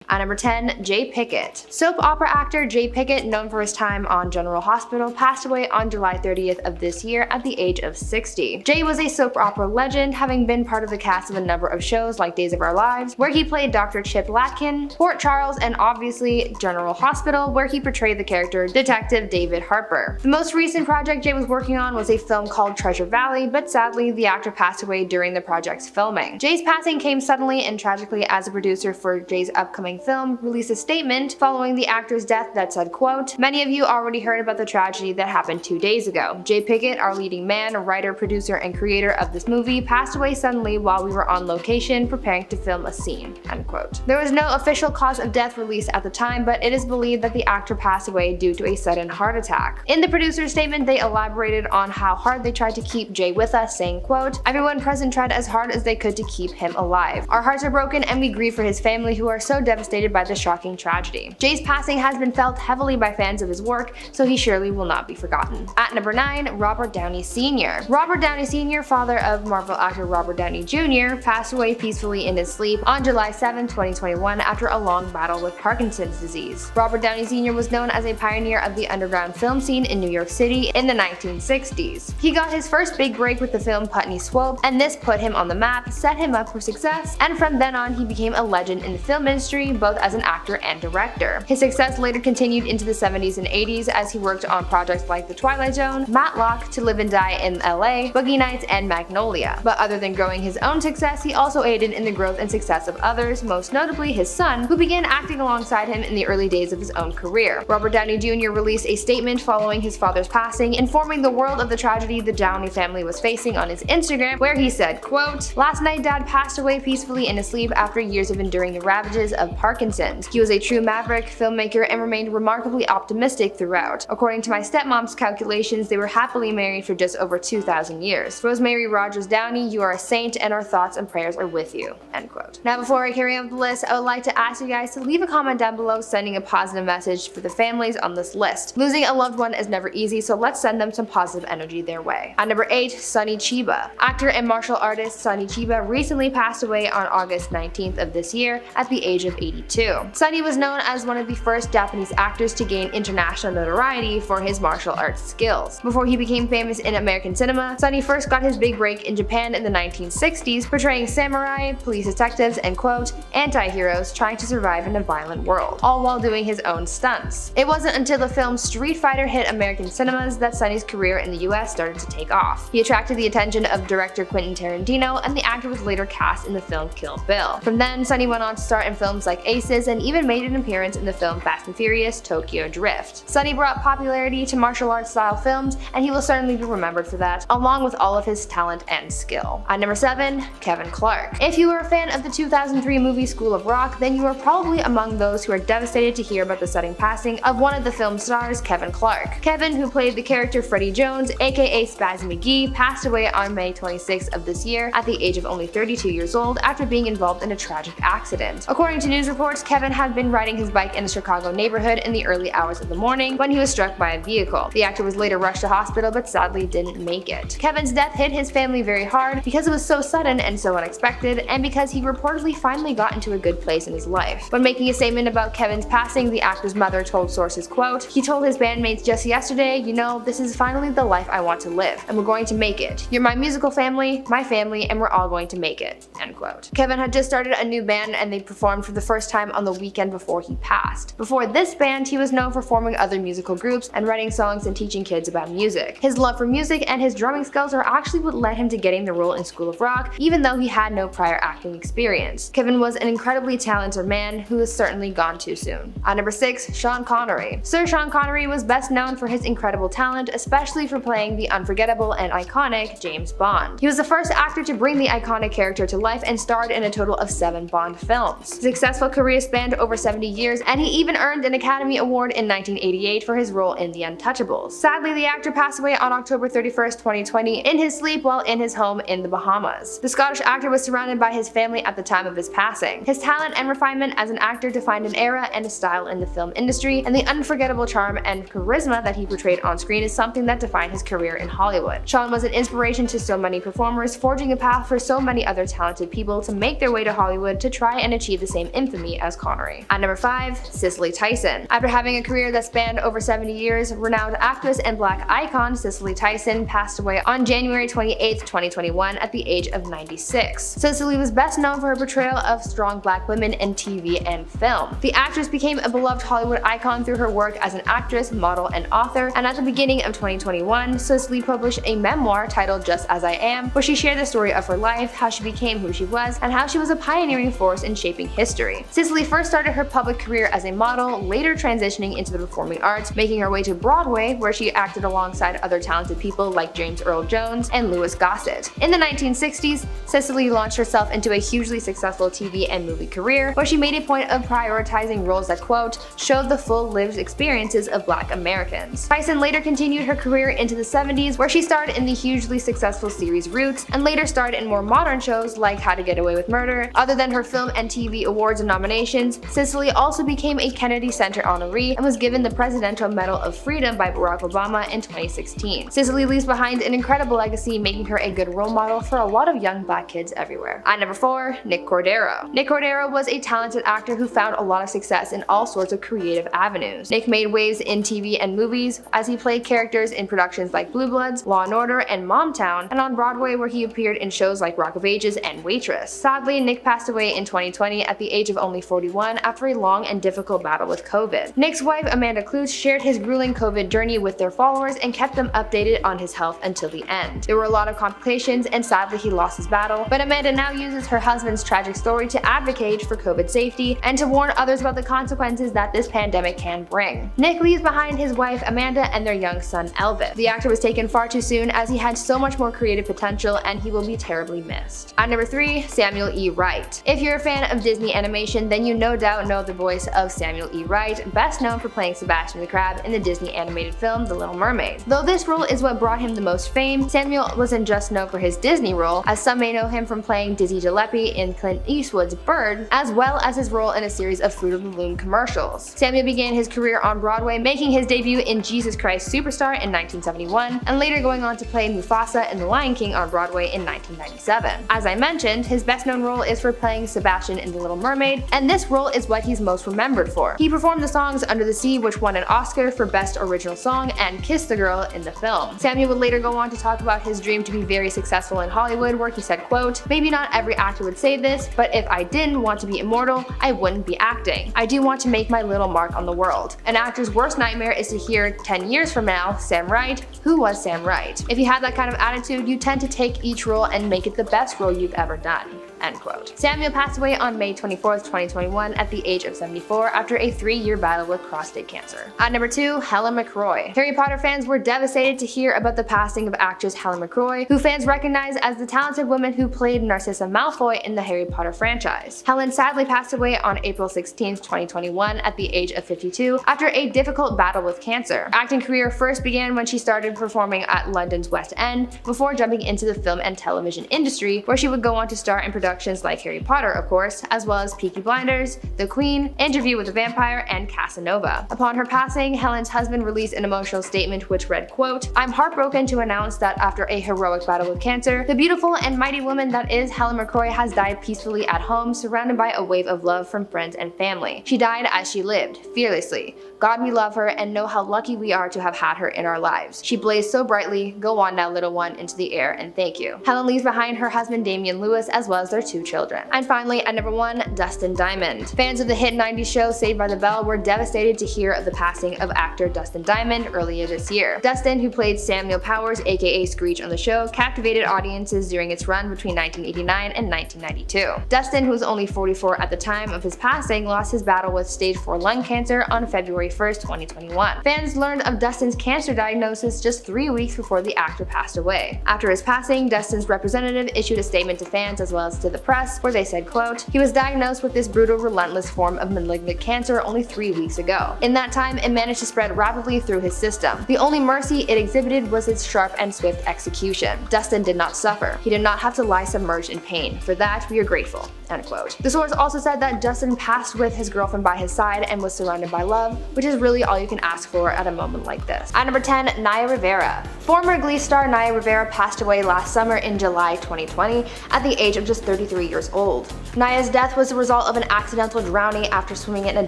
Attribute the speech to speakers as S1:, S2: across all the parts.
S1: At number 10, Jay Pickett. Soap opera actor Jay Pickett, known for his time on General Hospital, passed away on July 30th of this year at the age of 60. Jay was a soap opera legend, having been part of the cast of a number of shows like Days of Our Lives, where he played Dr. Chip Latkin, Port Charles, and obviously General Hospital, where he portrayed the character Detective David Harper. The most recent project Jay was working on was a film called Treasure Valley, but sadly the actor passed away during the project's filming. Jay's passing came suddenly and tragically, as a producer for Jay's upcoming film released a statement following the actor's death that said, quote, "Many of you already heard about the tragedy that happened 2 days ago. Jay Pickett, our leading man, writer, producer, and creator of this movie, passed away suddenly while we were on location preparing to film a scene," end quote. There was no official cause of death released at the time, but it is believed that the actor passed away due to a sudden heart attack. In the producer's statement, they elaborated on how hard they tried to keep Jay with us, saying, quote, "Everyone present tried as hard as they could to keep him alive. Our hearts are broken and we grieve for his family, who are so devastated by the shocking tragedy. Jay's passing has been felt heavily by fans of his work, so he surely will not be forgotten." At number 9, Robert Downey Sr. Robert Downey Sr., father of Marvel actor Robert Downey Jr., passed away peacefully in his sleep on July 7, 2021 after a long battle with Parkinson's disease. Robert Downey Sr. was known as a pioneer of the underground film scene in New York City in the 1960s. He got his first big break with the film Putney Swope, and this put him on the map, set him up for success, and from then on he became a legend in the film industry, both as an actor and director. His success later continued into the 70s and 80s as he worked on projects like The Twilight Zone, Matlock, To Live and Die in LA, Boogie Nights, and Magnolia. But other than growing his own success, he also aided in the growth and success of others, most notably his son, who began acting alongside him in the early days of his own career. Robert Downey Jr. released a statement following his father's passing, informing the world of the tragedy the Downey family was facing on his Instagram, where he said, quote, "Last night Dad passed away peacefully in his sleep after years of enduring the ravages of Parkinson's. He was a true maverick, filmmaker, and remained remarkably optimistic throughout. According to my stepmom's calculations, they were happily married for just over 2,000 years. Rosemary Rogers Downey, you are a saint, and our thoughts and prayers are with you," end quote. Now, before I carry on with the list, I would like to ask you guys to leave a comment down below sending a positive message for the families on this list. Losing a loved one is never easy, so let's send them some positive energy their way. At number 8, Sonny Chiba. Actor and martial artist Sonny Chiba recently passed away on August 19th of this year at the age of 82. Sonny was known as one of the first Japanese actors to gain international notoriety for his martial arts skills. Before he became famous in American cinema, Sonny first got his big break in Japan in the 1960s, portraying samurai, police detectives, and quote, anti-heroes trying to survive in a violent world, all while doing his own stunts. It wasn't until the film Street Fighter hit American cinemas that Sonny's career in the US started to take off. He attracted the attention of director Quentin Tarantino, and the actor was later cast in the film Kill Bill. From then, Sonny went on to star in films like Aces and even made an appearance in the film Fast and Furious Tokyo Drift. Sonny brought popularity to martial arts style films, and he will certainly be remembered for that, along with all of his talent and skill. At number 7, Kevin Clark. If you were a fan of the 2003 movie School of Rock, then you are probably among those who are devastated to hear about the sudden passing of one of the film's stars, Kevin Clark. Kevin, who played the character Freddie Jones, aka Spaz McGee, passed away on May 26th of this year at the age of only 32 years old after being involved in a tragic accident. According to news reports, Kevin had been riding his bike in a Chicago neighborhood in the early hours of the morning when he was struck by a vehicle. The actor was later rushed to hospital but sadly didn't make it. Kevin's death hit his family very hard because it was so sudden and so unexpected, and because he reportedly finally got into a good place in his life. When making a statement about Kevin's passing, the actor's mother told sources, quote, "He told his bandmates just yesterday, you know, this is finally the life I want to live, and we're going to make it. You're my musical family, my family, and we're all going to make it," end quote. Kevin had just started a new band and they performed for the first time on the weekend before he passed. Before this band, he was known for forming other musical groups and writing songs and teaching kids about music. His love for music and his drumming skills are actually what led him to getting the role in School of Rock, even though he had no prior acting experience. Kevin was an incredibly talented man who is certainly gone too soon. At number 6, Sean Connery. Sir Sean Connery was best known for his incredible talent, especially for playing the unforgettable and iconic James Bond. He was the first actor to bring the iconic character to life and starred in a total of 7 Bond films. His successful career spanned over 70 years, and he even earned an Academy Award in 1988 for his role in The Untouchables. Sadly, the actor passed away on October 31st, 2020 in his sleep while in his home in the Bahamas. The Scottish actor was surrounded by his family at the time of his passing. His talent and refinement as an actor defined an era and a style in the film industry, and the unforgettable charm and charisma that he portrayed on screen is something that defined his career in Hollywood. Sean was an inspiration to so many performers, forging a path for so many other talented people to make their way to Hollywood to try and achieve the same impact came to meet as Connery. At number 5, Cicely Tyson. After having a career that spanned over 70 years, renowned actress and black icon Cicely Tyson passed away on January 28, 2021 at the age of 96. Cicely was best known for her portrayal of strong black women in TV and film. The actress became a beloved Hollywood icon through her work as an actress, model, and author, and at the beginning of 2021, Cicely published a memoir titled Just As I Am, where she shared the story of her life, how she became who she was, and how she was a pioneering force in shaping history. Cicely first started her public career as a model, later transitioning into the performing arts, making her way to Broadway, where she acted alongside other talented people like James Earl Jones and Louis Gossett. In the 1960s, Cicely launched herself into a hugely successful TV and movie career, where she made a point of prioritizing roles that, quote, showed the full lived experiences of black Americans. Tyson later continued her career into the 70s, where she starred in the hugely successful series Roots, and later starred in more modern shows like How to Get Away with Murder. Other than her film and TV awards and nominations, Cicely also became a Kennedy Center honoree and was given the Presidential Medal of Freedom by Barack Obama in 2016. Cicely leaves behind an incredible legacy, making her a good role model for a lot of young black kids everywhere. At number 4, Nick Cordero. Nick Cordero was a talented actor who found a lot of success in all sorts of creative avenues. Nick made waves in TV and movies as he played characters in productions like Blue Bloods, Law & Order, and Momtown, and on Broadway where he appeared in shows like Rock of Ages and Waitress. Sadly, Nick passed away in 2020 at the age of only 41 after a long and difficult battle with COVID. Nick's wife Amanda Kloots shared his grueling COVID journey with their followers and kept them updated on his health until the end. There were a lot of complications and sadly he lost his battle, but Amanda now uses her husband's tragic story to advocate for COVID safety and to warn others about the consequences that this pandemic can bring. Nick leaves behind his wife Amanda and their young son Elvin. The actor was taken far too soon as he had so much more creative potential and he will be terribly missed. At number 3, Samuel E. Wright. If you're a fan of Disney animation, then you no doubt know the voice of Samuel E. Wright, best known for playing Sebastian the Crab in the Disney animated film The Little Mermaid. Though this role is what brought him the most fame, Samuel wasn't just known for his Disney role, as some may know him from playing Dizzy Gillespie in Clint Eastwood's Bird, as well as his role in a series of Fruit of the Loom commercials. Samuel began his career on Broadway, making his debut in Jesus Christ Superstar in 1971, and later going on to play Mufasa in The Lion King on Broadway in 1997. As I mentioned, his best known role is for playing Sebastian in The Little Mermaid, and this role is what he's most remembered for. He performed the songs Under the Sea, which won an Oscar for Best Original Song, and Kiss the Girl in the film. Samuel would later go on to talk about his dream to be very successful in Hollywood, where he said, quote, maybe not every actor would say this, but if I didn't want to be immortal, I wouldn't be acting. I do want to make my little mark on the world. An actor's worst nightmare is to hear 10 years from now, Sam Wright, who was Sam Wright? If you have that kind of attitude, you tend to take each role and make it the best role you've ever done. End quote. Samuel passed away on May 24, 2021 at the age of 74 after a 3-year battle with prostate cancer. At number 2, Helen McCrory. Harry Potter fans were devastated to hear about the passing of actress Helen McCrory, who fans recognize as the talented woman who played Narcissa Malfoy in the Harry Potter franchise. Helen sadly passed away on April 16, 2021 at the age of 52 after a difficult battle with cancer. Her acting career first began when she started performing at London's West End before jumping into the film and television industry, where she would go on to star in productions like Harry Potter, of course, as well as Peaky Blinders, The Queen, Interview with the Vampire, and Casanova. Upon her passing, Helen's husband released an emotional statement which read, quote, I'm heartbroken to announce that after a heroic battle with cancer, the beautiful and mighty woman that is Helen McCrory has died peacefully at home, surrounded by a wave of love from friends and family. She died as she lived, fearlessly. God, we love her and know how lucky we are to have had her in our lives. She blazed so brightly. Go on now, little one, into the air, and thank you. Helen leaves behind her husband Damian Lewis as well as their 2 children. And finally, at number 1, Dustin Diamond. Fans of the hit 90s show Saved by the Bell were devastated to hear of the passing of actor Dustin Diamond earlier this year. Dustin, who played Samuel Powers, aka Screech on the show, captivated audiences during its run between 1989 and 1992. Dustin, who was only 44 at the time of his passing, lost his battle with stage 4 lung cancer on February 1st, 2021. Fans learned of Dustin's cancer diagnosis just 3 weeks before the actor passed away. After his passing, Dustin's representative issued a statement to fans as well as to the press where they said, quote, he was diagnosed with this brutal, relentless form of malignant cancer only 3 weeks ago. In that time, it managed to spread rapidly through his system. The only mercy it exhibited was its sharp and swift execution. Dustin did not suffer. He did not have to lie submerged in pain. For that, we are grateful. End quote. The source also said that Dustin passed with his girlfriend by his side and was surrounded by love, which is really all you can ask for at a moment like this. At number 10, Naya Rivera. Former Glee star Naya Rivera passed away last summer in July 2020 at the age of just 33 years old. Naya's death was the result of an accidental drowning after swimming in a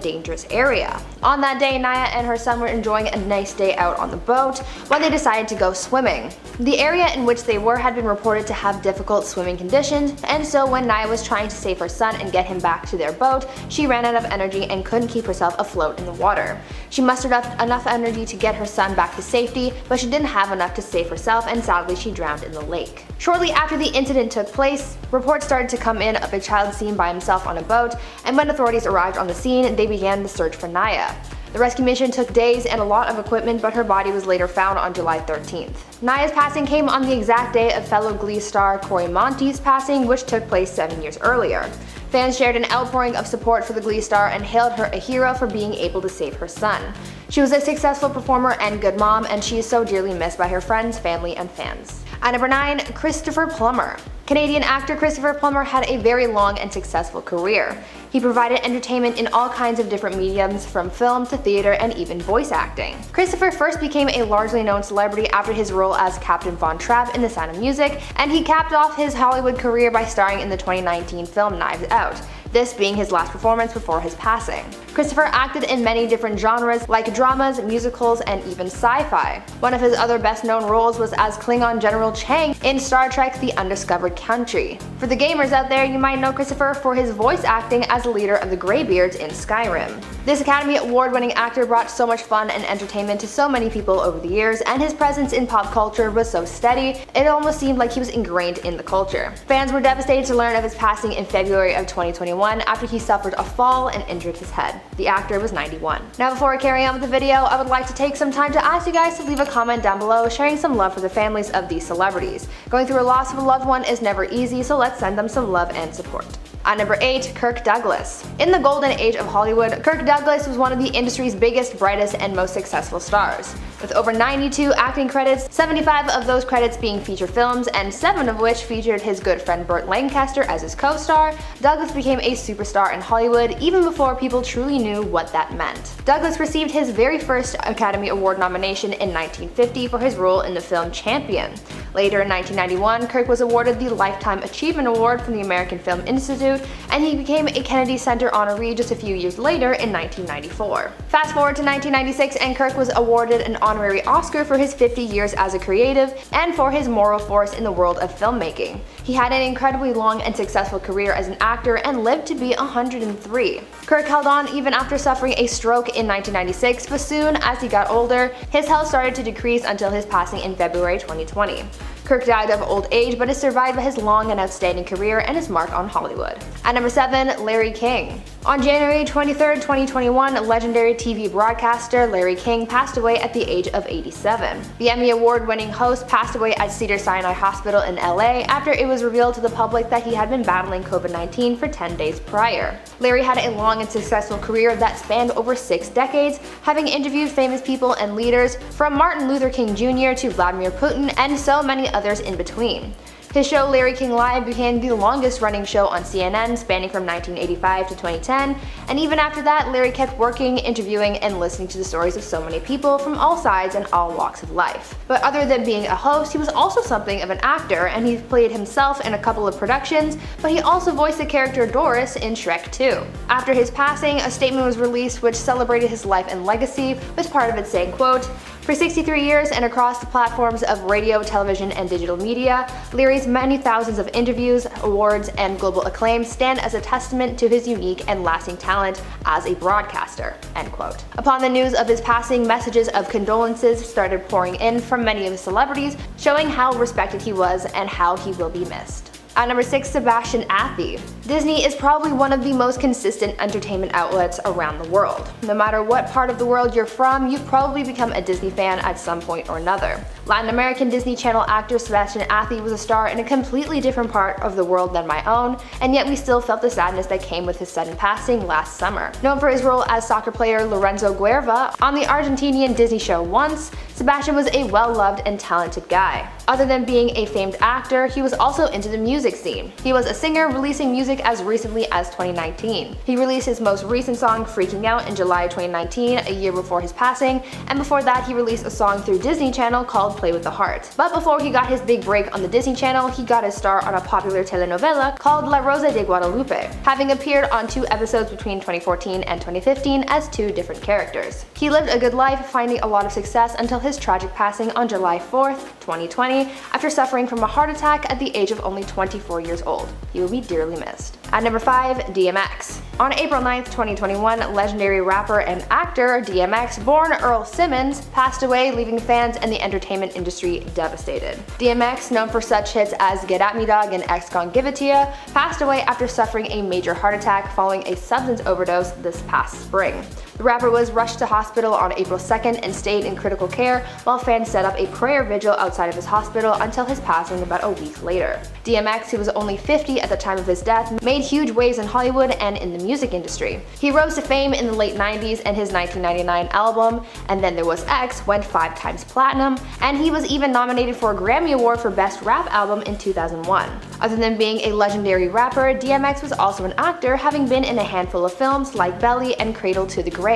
S1: dangerous area. On that day, Naya and her son were enjoying a nice day out on the boat when they decided to go swimming. The area in which they were had been reported to have difficult swimming conditions, and so when Naya was trying to save her son and get him back to their boat, she ran out of energy and couldn't keep herself afloat in the water. She mustered up enough energy to get her son back to safety, but she didn't have enough to save herself, and sadly she drowned in the lake. Shortly after the incident took place, reports started to come in of a child seen by himself on a boat, and when authorities arrived on the scene, they began the search for Naya. The rescue mission took days and a lot of equipment, but her body was later found on July 13th. Naya's passing came on the exact day of fellow Glee star Cory Monteith's passing, which took place 7 years earlier. Fans shared an outpouring of support for the Glee star and hailed her a hero for being able to save her son. She was a successful performer and good mom, and she is so dearly missed by her friends, family, and fans. At number 9, Christopher Plummer. Canadian actor Christopher Plummer had a very long and successful career. He provided entertainment in all kinds of different mediums, from film to theater and even voice acting. Christopher first became a largely known celebrity after his role as Captain Von Trapp in The Sound of Music, and he capped off his Hollywood career by starring in the 2019 film Knives Out, this being his last performance before his passing. Christopher acted in many different genres like dramas, musicals, and even sci-fi. One of his other best-known roles was as Klingon General Chang in Star Trek: The Undiscovered Country. For the gamers out there, you might know Christopher for his voice acting as the leader of the Greybeards in Skyrim. This Academy Award-winning actor brought so much fun and entertainment to so many people over the years, and his presence in pop culture was so steady, it almost seemed like he was ingrained in the culture. Fans were devastated to learn of his passing in February of 2021 after he suffered a fall and injured his head. The actor was 91. Now before I carry on with the video, I would like to take some time to ask you guys to leave a comment down below sharing some love for the families of these celebrities. Going through a loss of a loved one is never easy, so let's send them some love and support. At number 8, Kirk Douglas. In the golden age of Hollywood, Kirk Douglas was one of the industry's biggest, brightest, and most successful stars. With over 92 acting credits, 75 of those credits being feature films, and 7 of which featured his good friend Burt Lancaster as his co-star, Douglas became a superstar in Hollywood even before people truly knew what that meant. Douglas received his very first Academy Award nomination in 1950 for his role in the film Champion. Later in 1991, Kirk was awarded the Lifetime Achievement Award from the American Film Institute, and he became a Kennedy Center honoree just a few years later in 1994. Fast forward to 1996, and Kirk was awarded an honorary Oscar for his 50 years as a creative and for his moral force in the world of filmmaking. He had an incredibly long and successful career as an actor and lived to be 103. Kirk held on even after suffering a stroke in 1996, but soon as he got older, his health started to decrease until his passing in February 2020. Kirk died of old age, but is survived by his long and outstanding career and his mark on Hollywood. At number 7, Larry King. On January 23, 2021, legendary TV broadcaster Larry King passed away at the age of 87. The Emmy Award-winning host passed away at Cedars-Sinai Hospital in LA after it was revealed to the public that he had been battling COVID-19 for 10 days prior. Larry had a long and successful career that spanned over 6 decades, having interviewed famous people and leaders from Martin Luther King Jr. to Vladimir Putin and so many others in between. His show Larry King Live became the longest running show on CNN, spanning from 1985 to 2010, and even after that, Larry kept working, interviewing, and listening to the stories of so many people from all sides and all walks of life. But other than being a host, he was also something of an actor, and he played himself in a couple of productions, but he also voiced the character Doris in Shrek 2. After his passing, a statement was released which celebrated his life and legacy, with part of it saying, quote, "For 63 years and across the platforms of radio, television, and digital media, Larry's many thousands of interviews, awards, and global acclaim stand as a testament to his unique and lasting talent as a broadcaster." End quote. Upon the news of his passing, messages of condolences started pouring in from many of the celebrities, showing how respected he was and how he will be missed. At number 6, Sebastian Athey. Disney is probably one of the most consistent entertainment outlets around the world. No matter what part of the world you're from, you've probably become a Disney fan at some point or another. Latin American Disney Channel actor Sebastian Athey was a star in a completely different part of the world than my own, and yet we still felt the sadness that came with his sudden passing last summer. Known for his role as soccer player Lorenzo Guerva on the Argentinian Disney show Once, Sebastian was a well-loved and talented guy. Other than being a famed actor, he was also into the music scene. He was a singer, releasing music music as recently as 2019. He released his most recent song, Freaking Out, in July 2019, a year before his passing, and before that he released a song through Disney Channel called Play with the Heart. But before he got his big break on the Disney Channel, he got a star on a popular telenovela called La Rosa de Guadalupe, having appeared on 2 episodes between 2014 and 2015 as 2 different characters. He lived a good life, finding a lot of success until his tragic passing on July 4th, 2020, after suffering from a heart attack at the age of only 24 years old. He will be dearly missed. At number 5, DMX. On April 9th, 2021, legendary rapper and actor DMX, born Earl Simmons, passed away, leaving fans and the entertainment industry devastated. DMX, known for such hits as Get At Me Dog and X Gon' Give It To Ya, passed away after suffering a major heart attack following a substance overdose this past spring. The rapper was rushed to hospital on April 2nd and stayed in critical care while fans set up a prayer vigil outside of his hospital until his passing about a week later. DMX, who was only 50 at the time of his death, made huge waves in Hollywood and in the music industry. He rose to fame in the late 90s, and his 1999 album, And Then There Was X, went 5 times platinum, and he was even nominated for a Grammy Award for Best Rap Album in 2001. Other than being a legendary rapper, DMX was also an actor, having been in a handful of films like Belly and Cradle to the Grave.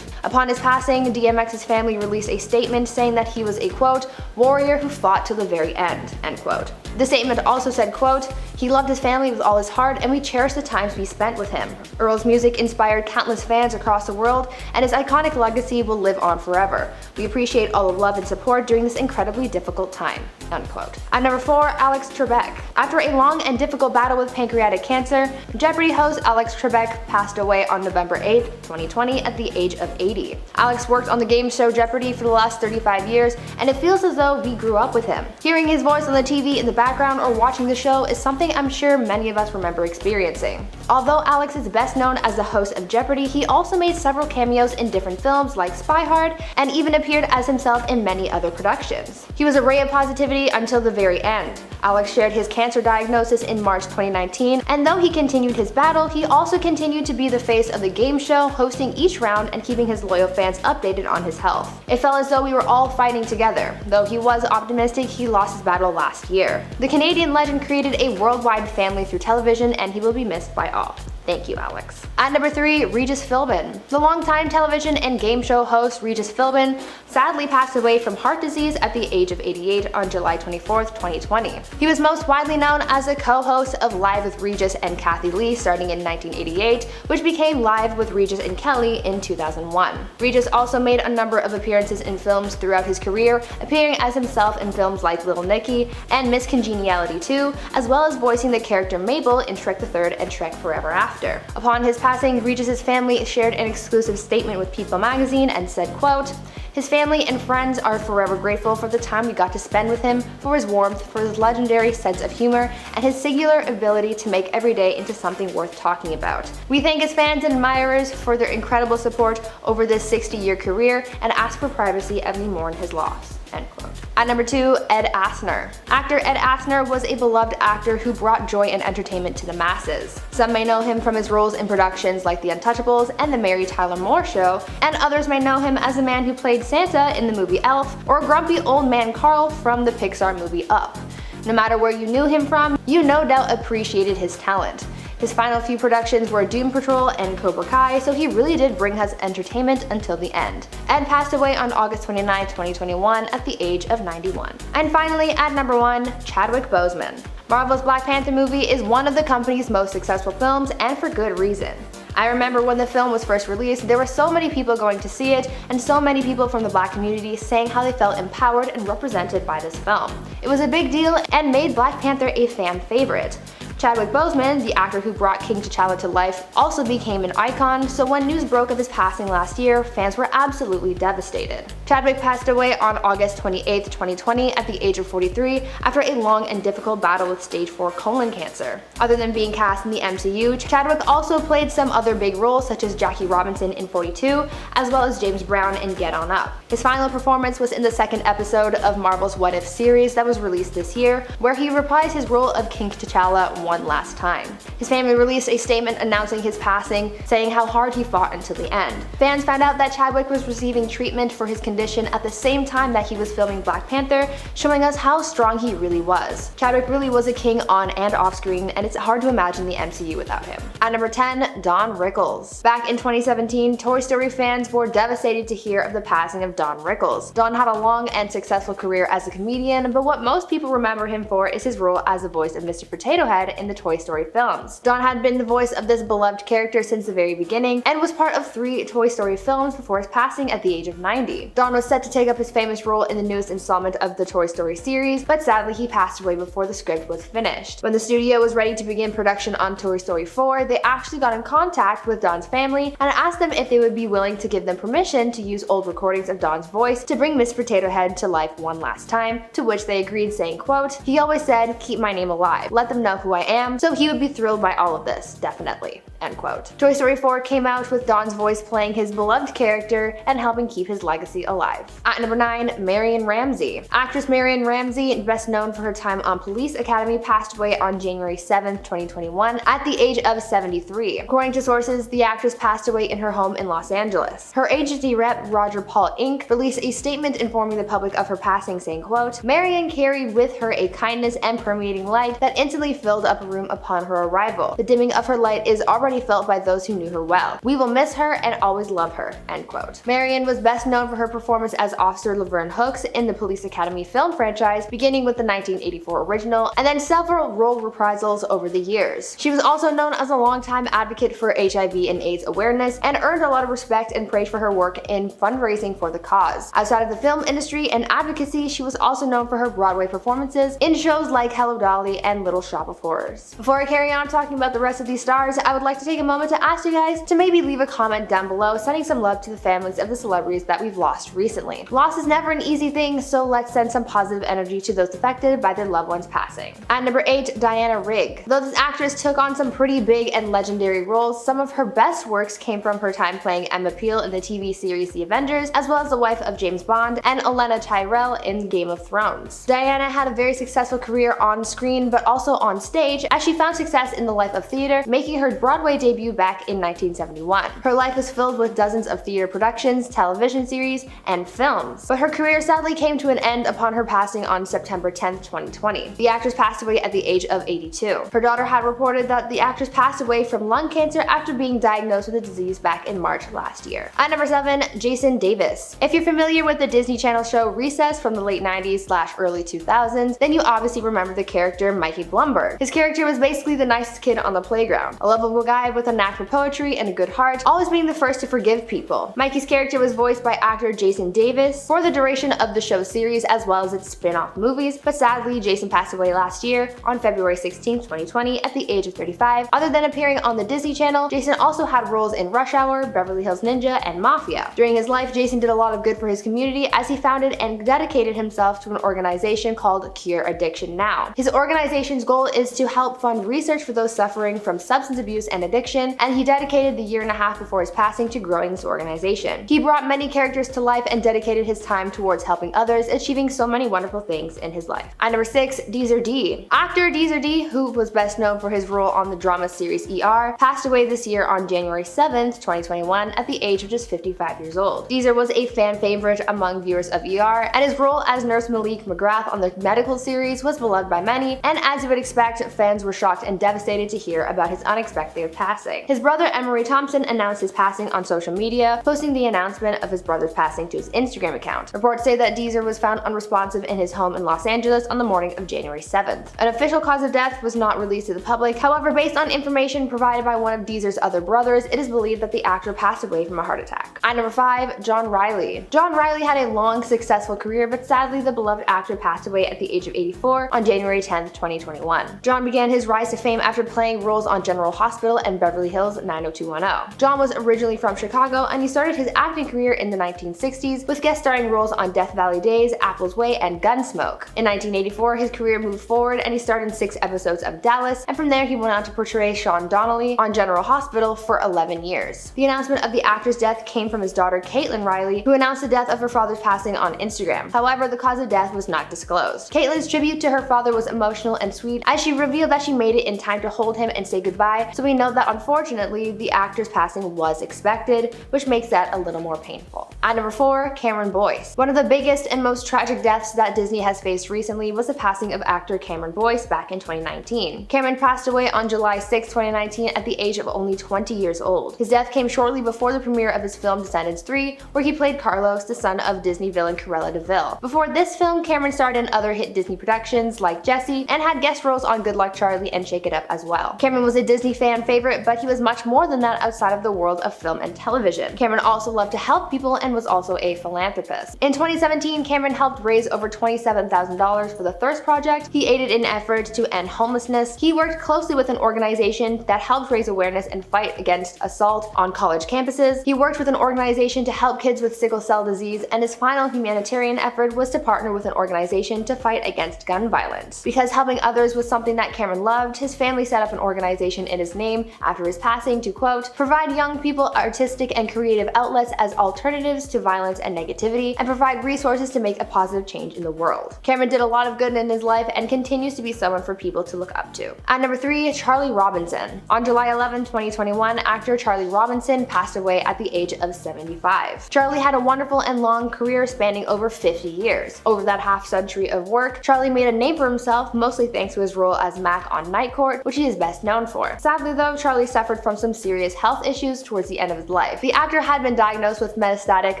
S1: Upon his passing, DMX's family released a statement saying that he was a, quote, warrior who fought till the very end, end quote. The statement also said, quote, he loved his family with all his heart and we cherish the times we spent with him. Earl's music inspired countless fans across the world and his iconic legacy will live on forever. We appreciate all the love and support during this incredibly difficult time, unquote. At number 4, Alex Trebek. After a long and difficult battle with pancreatic cancer, Jeopardy host Alex Trebek passed away on November 8, 2020 at the age of 80. Alex worked on the game show Jeopardy for the last 35 years and it feels as though we grew up with him. Hearing his voice on the TV in the background or watching the show is something I'm sure many of us remember experiencing. Although Alex is best known as the host of Jeopardy, he also made several cameos in different films like Spy Hard and even appeared as himself in many other productions. He was a ray of positivity until the very end. Alex shared his cancer diagnosis in March 2019, and though he continued his battle, he also continued to be the face of the game show, hosting each round and keeping his loyal fans updated on his health. It felt as though we were all fighting together. Though he was optimistic, he lost his battle last year. The Canadian legend created a worldwide family through television, and he will be missed by all. Thank you, Alex. At number 3, Regis Philbin. The longtime television and game show host Regis Philbin sadly passed away from heart disease at the age of 88 on July 24, 2020. He was most widely known as a co-host of Live with Regis and Kathy Lee starting in 1988, which became Live with Regis and Kelly in 2001. Regis also made a number of appearances in films throughout his career, appearing as himself in films like Little Nicky and Miss Congeniality 2, as well as voicing the character Mabel in Shrek the Third and Shrek Forever After. Upon his passing, Regis' family shared an exclusive statement with People magazine and said, quote, his family and friends are forever grateful for the time we got to spend with him, for his warmth, for his legendary sense of humor, and his singular ability to make every day into something worth talking about. We thank his fans and admirers for their incredible support over this 60-year career and ask for privacy as we mourn his loss. End quote. At number 2, Ed Asner. Actor Ed Asner was a beloved actor who brought joy and entertainment to the masses. Some may know him from his roles in productions like The Untouchables and The Mary Tyler Moore Show, and others may know him as the man who played Santa in the movie Elf, or grumpy old man Carl from the Pixar movie Up. No matter where you knew him from, you no doubt appreciated his talent. His final few productions were Doom Patrol and Cobra Kai, so he really did bring us entertainment until the end. Ed passed away on August 29, 2021 at the age of 91. And finally, at number 1, Chadwick Boseman. Marvel's Black Panther movie is one of the company's most successful films, and for good reason. I remember when the film was first released, there were so many people going to see it, and so many people from the Black community saying how they felt empowered and represented by this film. It was a big deal and made Black Panther a fan favorite. Chadwick Boseman, the actor who brought King T'Challa to life, also became an icon, so when news broke of his passing last year, fans were absolutely devastated. Chadwick passed away on August 28, 2020 at the age of 43 after a long and difficult battle with stage 4 colon cancer. Other than being cast in the MCU, Chadwick also played some other big roles such as Jackie Robinson in 42, as well as James Brown in Get On Up. His final performance was in the second episode of Marvel's What If series that was released this year, where he reprised his role of King T'Challa one last time. His family released a statement announcing his passing, saying how hard he fought until the end. Fans found out that Chadwick was receiving treatment for his condition at the same time that he was filming Black Panther, showing us how strong he really was. Chadwick really was a king on and off screen, and it's hard to imagine the MCU without him. At number 10, Don Rickles. Back in 2017, Toy Story fans were devastated to hear of the passing of Don Rickles. Don had a long and successful career as a comedian, but what most people remember him for is his role as the voice of Mr. Potato Head in the Toy Story films. Don had been the voice of this beloved character since the very beginning, and was part of 3 Toy Story films before his passing at the age of 90. Don was set to take up his famous role in the newest installment of the Toy Story series, but sadly he passed away before the script was finished. When the studio was ready to begin production on Toy Story 4, they actually got in contact with Don's family and asked them if they would be willing to give them permission to use old recordings of Don's voice to bring Miss Potato Head to life one last time, to which they agreed, saying, quote, "He always said, keep my name alive, let them know who I am, so he would be thrilled by all of this, definitely." End quote. Toy Story 4 came out with Don's voice playing his beloved character and helping keep his legacy alive. At number 9, Marion Ramsey. Actress Marion Ramsey, best known for her time on Police Academy, passed away on January 7th, 2021 at the age of 73. According to sources, the actress passed away in her home in Los Angeles. Her agency rep, Roger Paul Inc., released a statement informing the public of her passing, saying, quote, "Marion carried with her a kindness and permeating light that instantly filled up a room upon her arrival. The dimming of her light is already felt by those who knew her well. We will miss her and always love her." End quote. Marion was best known for her performance as Officer Laverne Hooks in the Police Academy film franchise, beginning with the 1984 original, and then several role reprisals over the years. She was also known as a longtime advocate for HIV and AIDS awareness, and earned a lot of respect and praise for her work in fundraising for the cause. Outside of the film industry and advocacy, she was also known for her Broadway performances in shows like Hello Dolly and Little Shop of Horrors. Before I carry on talking about the rest of these stars, I would like to take a moment to ask you guys to maybe leave a comment down below sending some love to the families of the celebrities that we've lost recently. Loss is never an easy thing, so let's send some positive energy to those affected by their loved ones passing. At number 8, Diana Rigg. Though this actress took on some pretty big and legendary roles, some of her best works came from her time playing Emma Peel in the TV series The Avengers, as well as the wife of James Bond and Olenna Tyrell in Game of Thrones. Diana had a very successful career on screen, but also on stage, as she found success in the life of theater, making her Broadway debut back in 1971. Her life is filled with dozens of theater productions, television series, and films. But her career sadly came to an end upon her passing on September 10th, 2020. The actress passed away at the age of 82. Her daughter had reported that the actress passed away from lung cancer after being diagnosed with the disease back in March last year. At number 7, Jason Davis. If you're familiar with the Disney Channel show Recess from the late 90s/early 2000s, then you obviously remember the character Mikey Blumberg. His character was basically the nicest kid on the playground, a lovable guy with a knack for poetry and a good heart, always being the first to forgive people. Mikey's character was voiced by actor Jason Davis for the duration of the show series as well as its spin-off movies, but sadly Jason passed away last year on February 16th, 2020 at the age of 35. Other than appearing on the Disney Channel, Jason also had roles in Rush Hour, Beverly Hills Ninja, and Mafia. During his life, Jason did a lot of good for his community as he founded and dedicated himself to an organization called Cure Addiction Now. His organization's goal is to help fund research for those suffering from substance abuse and addiction, and he dedicated the year and a half before his passing to growing this organization. He brought many characters to life and dedicated his time towards helping others, achieving so many wonderful things in his life. At number 6, Deezer D. Actor Deezer D, who was best known for his role on the drama series ER, passed away this year on January 7th, 2021 at the age of just 55 years old. Deezer was a fan favorite among viewers of ER, and his role as Nurse Malik McGrath on the medical series was beloved by many, and as you would expect, fans were shocked and devastated to hear about his unexpected passing. His brother Emery Thompson announced his passing on social media, posting the announcement of his brother's passing to his Instagram account. Reports say that Deezer was found unresponsive in his home in Los Angeles on the morning of January 7th. An official cause of death was not released to the public, however, based on information provided by one of Deezer's other brothers, it is believed that the actor passed away from a heart attack. At number 5, John Riley. John Riley had a long, successful career, but sadly the beloved actor passed away at the age of 84 on January 10th, 2021. John began his rise to fame after playing roles on General Hospital and Beverly Hills 90210. John was originally from Chicago, and he started his acting career in the 1960s with guest starring roles on Death Valley Days, Apple's Way, and Gunsmoke. In 1984, his career moved forward and he starred in 6 episodes of Dallas, and from there he went on to portray Sean Donnelly on General Hospital for 11 years. The announcement of the actor's death came from his daughter Caitlin Riley, who announced the death of her father's passing on Instagram. However, the cause of death was not disclosed. Caitlin's tribute to her father was emotional and sweet, as she revealed reveal that she made it in time to hold him and say goodbye, so we know that unfortunately the actor's passing was expected, which makes that a little more painful. At number 4, Cameron Boyce. One of the biggest and most tragic deaths that Disney has faced recently was the passing of actor Cameron Boyce back in 2019. Cameron passed away on July 6, 2019 at the age of only 20 years old. His death came shortly before the premiere of his film Descendants 3, where he played Carlos, the son of Disney villain Cruella de Vil. Before this film, Cameron starred in other hit Disney productions like Jessie and had guest roles on Good Luck Charlie and Shake It Up as well. Cameron was a Disney fan favorite, but he was much more than that outside of the world of film and television. Cameron also loved to help people and was also a philanthropist. In 2017, Cameron helped raise over $27,000 for the Thirst Project. He aided in efforts to end homelessness. He worked closely with an organization that helped raise awareness and fight against assault on college campuses. He worked with an organization to help kids with sickle cell disease, and his final humanitarian effort was to partner with an organization to fight against gun violence. Because helping others was something that Cameron loved, his family set up an organization in his name after his passing to, quote, provide young people artistic and creative outlets as alternatives to violence and negativity, and provide resources to make a positive change in the world. Cameron did a lot of good in his life and continues to be someone for people to look up to. At number 3, Charlie Robinson. On July 11, 2021, actor Charlie Robinson passed away at the age of 75. Charlie had a wonderful and long career spanning over 50 years. Over that half century of work, Charlie made a name for himself, mostly thanks to his role as Mac on Night Court, which he is best known for. Sadly though, Charlie suffered from some serious health issues towards the end of his life. The actor had been diagnosed with metastatic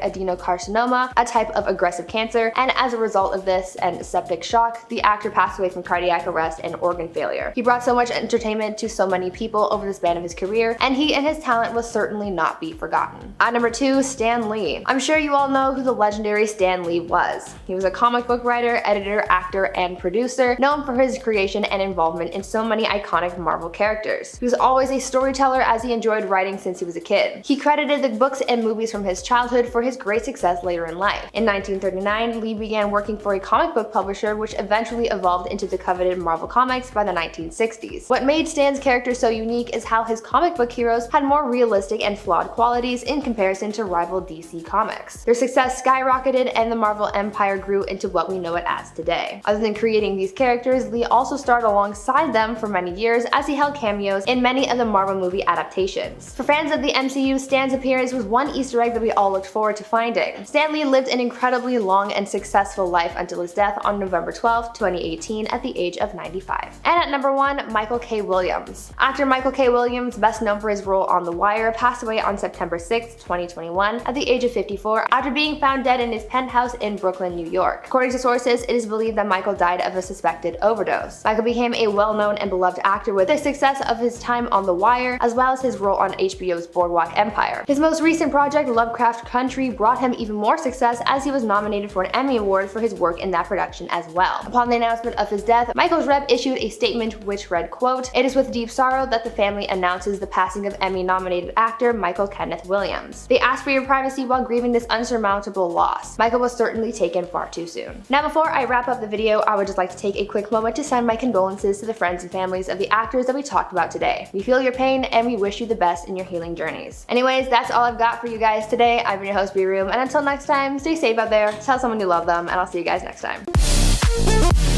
S1: adenocarcinoma, a type of aggressive cancer, and as a result of this and septic shock, the actor passed away from cardiac arrest and organ failure. He brought so much entertainment to so many people over the span of his career, and he and his talent will certainly not be forgotten. At number 2, Stan Lee. I'm sure you all know who the legendary Stan Lee was. He was a comic book writer, editor, actor, and producer, known for his creation and involvement in so many iconic Marvel characters. He was always a storyteller, as he enjoyed writing since he was a kid. He credited the books and movies from his childhood for his great success later in life. In 1939, Lee began working for a comic book publisher, which eventually evolved into the coveted Marvel Comics by the 1960s. What made Stan's character so unique is how his comic book heroes had more realistic and flawed qualities in comparison to rival DC Comics. Their success skyrocketed, and the Marvel empire grew into what we know it as today. Other than creating these characters, Lee also starred alongside them for many years, as he held cameos in many of the Marvel movie adaptations. For fans of the MCU, Stan's appearance was one Easter egg that we all looked forward to finding. Stan Lee lived an incredibly long and successful life until his death on November 12, 2018 at the age of 95. And at number 1, Michael K. Williams. Actor Michael K. Williams, best known for his role on The Wire, passed away on September 6, 2021 at the age of 54 after being found dead in his penthouse in Brooklyn, New York. According to sources, it is believed that Michael died of a suspected overdose. Michael became a well-known and beloved actor with the success of his time on The Wire, as well as his role on HBO's Boardwalk Empire. His most recent project, Lovecraft Country, brought him even more success, as he was nominated for an Emmy Award for his work in that production as well. Upon the announcement of his death, Michael's rep issued a statement which read, quote, "It is with deep sorrow that the family announces the passing of Emmy-nominated actor Michael Kenneth Williams. They ask for your privacy while grieving this unsurmountable loss. Michael was certainly taken far too soon." Now, before I wrap up the video, I would just like to take a quick moment to send my condolences to the friends and families of the actors that we talked about today. We feel your pain, and we wish you the best in your healing journeys. Anyways, that's all I've got for you guys today. I've been your host, B Room, and until next time, stay safe out there, tell someone you love them, and I'll see you guys next time.